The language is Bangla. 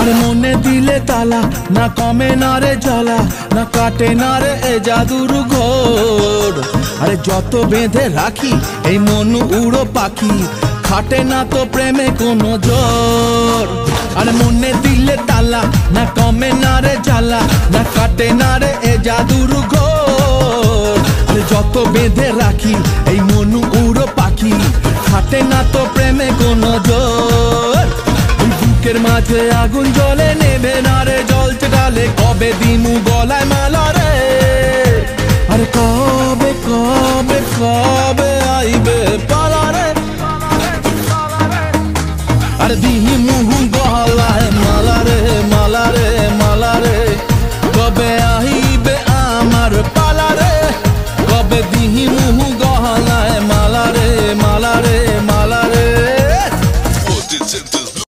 আরে মনে দিলে তালা, না কমে না রে জ্বালা, না কাটে না রে এ জাদুর ঘোর। আরে যত বেঁধে রাখি এই মন উড়ো পাখি, খাটে না তো প্রেমে কোনো জোর। আরে মনে দিলে তালা, না কমে না রে জ্বালা, না কাটে না রে এ জাদুর ঘোর। আরে যত বেঁধে রাখি এই মন উড়ো পাখি, খাটে না তো প্রেমে কোনো জোর। বুকের মাঝে আগুন জ্বলে, নেবে না রে জল ডালে, কবে দিমু গলায় মালা রে। আরে কবে কবে কবে আইবে পালা রে। আরে দিমু গলায় মালা রে, মালা রে।